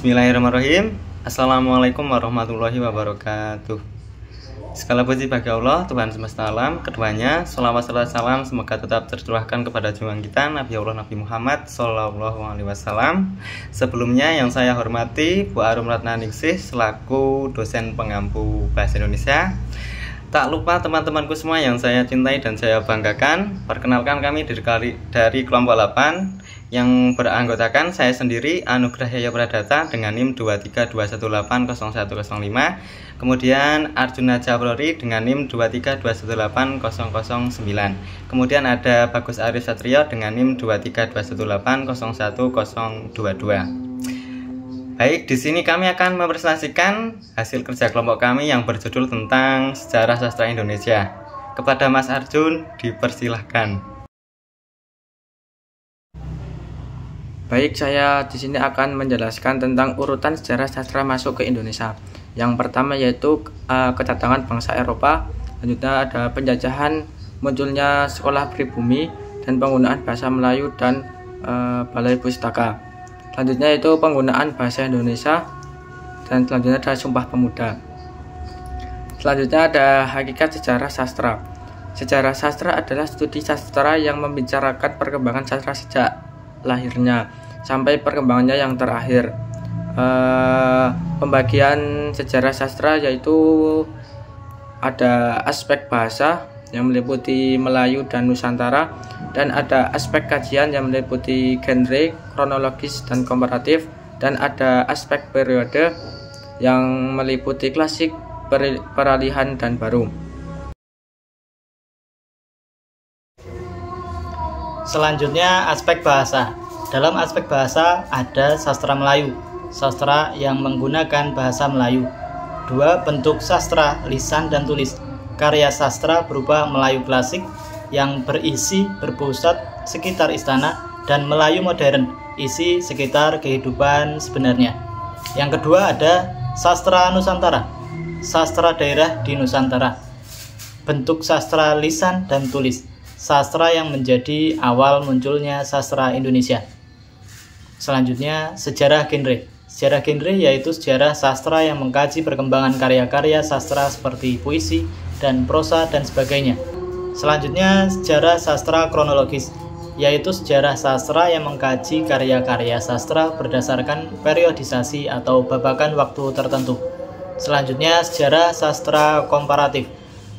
Bismillahirrahmanirrahim. Assalamualaikum warahmatullahi wabarakatuh. Segala puji bagi Allah, Tuhan semesta alam. Keduanya, sholawat serta salam semoga tetap tercurahkan kepada junjungan kita Nabi Allah Nabi Muhammad Sallallahu Alaihi Wasallam. Sebelumnya yang saya hormati Bu Arum Ratnaningsih selaku dosen pengampu bahasa Indonesia. Tak lupa teman-temanku semua yang saya cintai dan saya banggakan. Perkenalkan kami dari kelompok 8 yang beranggotakan saya sendiri Anugrah Yaya Pradata dengan NIM 232180105. Kemudian Arjuna Japrori dengan NIM 232180009. Kemudian ada Bagus Arif Satrio dengan NIM 23218010022. Baik, di sini kami akan mempresentasikan hasil kerja kelompok kami yang berjudul tentang Sejarah Sastra Indonesia. Kepada Mas Arjun, dipersilahkan. Baik, saya di sini akan menjelaskan tentang urutan sejarah sastra masuk ke Indonesia. Yang pertama yaitu kedatangan bangsa Eropa, selanjutnya ada penjajahan, munculnya sekolah pribumi, dan penggunaan bahasa Melayu dan balai pustaka. Selanjutnya itu penggunaan bahasa Indonesia, dan selanjutnya ada Sumpah Pemuda. Selanjutnya ada hakikat sejarah sastra. Sejarah sastra adalah studi sastra yang membicarakan perkembangan sastra sejak lahirnya sampai perkembangannya yang terakhir. Pembagian sejarah sastra yaitu ada aspek bahasa yang meliputi Melayu dan Nusantara, dan ada aspek kajian yang meliputi genre, kronologis dan komparatif, dan ada aspek periode yang meliputi klasik, peralihan dan baru. Selanjutnya aspek bahasa. Dalam aspek bahasa ada sastra Melayu, sastra yang menggunakan bahasa Melayu. 2. Bentuk sastra, lisan dan tulis. Karya sastra berupa Melayu klasik yang berpusat sekitar istana, dan Melayu modern, isi sekitar kehidupan sebenarnya. Yang kedua ada sastra Nusantara, sastra daerah di Nusantara. Bentuk sastra lisan dan tulis, sastra yang menjadi awal munculnya sastra Indonesia. Selanjutnya sejarah genre. Sejarah genre yaitu sejarah sastra yang mengkaji perkembangan karya-karya sastra seperti puisi dan prosa dan sebagainya. Selanjutnya sejarah sastra kronologis, yaitu sejarah sastra yang mengkaji karya-karya sastra berdasarkan periodisasi atau babakan waktu tertentu. Selanjutnya sejarah sastra komparatif,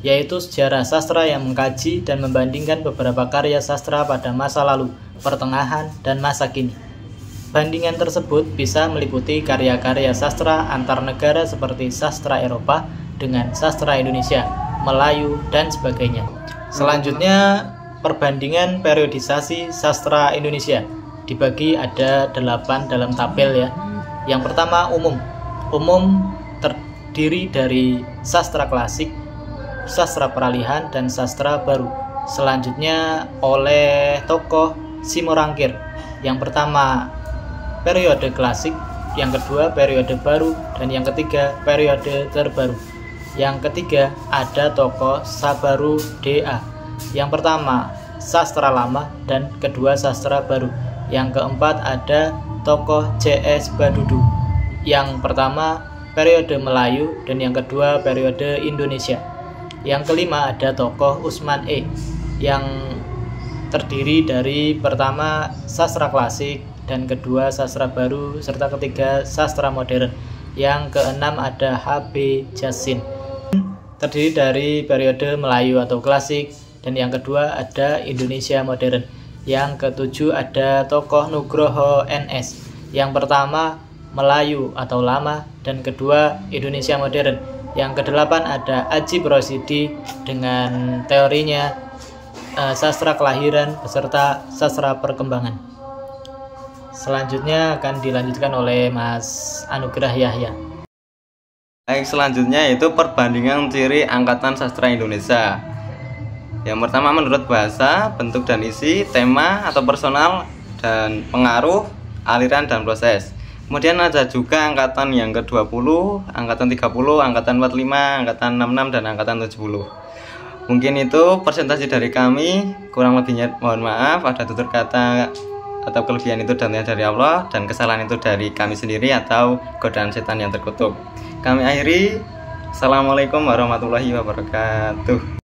yaitu sejarah sastra yang mengkaji dan membandingkan beberapa karya sastra pada masa lalu, pertengahan, dan masa kini. Bandingan tersebut bisa meliputi karya-karya sastra antar negara seperti sastra Eropa dengan sastra Indonesia, Melayu, dan sebagainya. Selanjutnya, perbandingan periodisasi sastra Indonesia dibagi ada 8 dalam tabel ya. Yang pertama umum. Umum terdiri dari sastra klasik, sastra peralihan, dan sastra baru. Selanjutnya oleh tokoh Simorangkir. Yang pertama periode klasik, yang kedua periode baru, dan yang ketiga periode terbaru. Yang ketiga ada tokoh Sabaru DA. Yang pertama sastra lama dan kedua sastra baru. Yang keempat ada tokoh JS Badudu. Yang pertama periode Melayu dan yang kedua periode Indonesia. Yang kelima ada tokoh Usman E. yang terdiri dari pertama sastra klasik dan kedua sastra baru serta ketiga sastra modern. Yang keenam ada HB Jasin, terdiri dari periode Melayu atau klasik, dan yang kedua ada Indonesia modern. Yang ketujuh ada tokoh Nugroho NS, yang pertama Melayu atau lama dan kedua Indonesia modern. Yang kedelapan ada Ajib Rosidi dengan teorinya sastra kelahiran beserta sastra perkembangan. Selanjutnya akan dilanjutkan oleh Mas Anugrah Yahya. Baik, selanjutnya yaitu perbandingan ciri angkatan sastra Indonesia. Yang pertama menurut bahasa, bentuk dan isi, tema atau personal, dan pengaruh, aliran dan proses. Kemudian ada juga angkatan yang ke-20, angkatan 30, angkatan 45, angkatan 66, dan angkatan 70. Mungkin itu presentasi dari kami, kurang lebihnya mohon maaf. Ada tutur kata atau kelebihan itu datangnya dari Allah dan kesalahan itu dari kami sendiri atau godaan setan yang terkutuk. Kami akhiri. Assalamualaikum warahmatullahi wabarakatuh.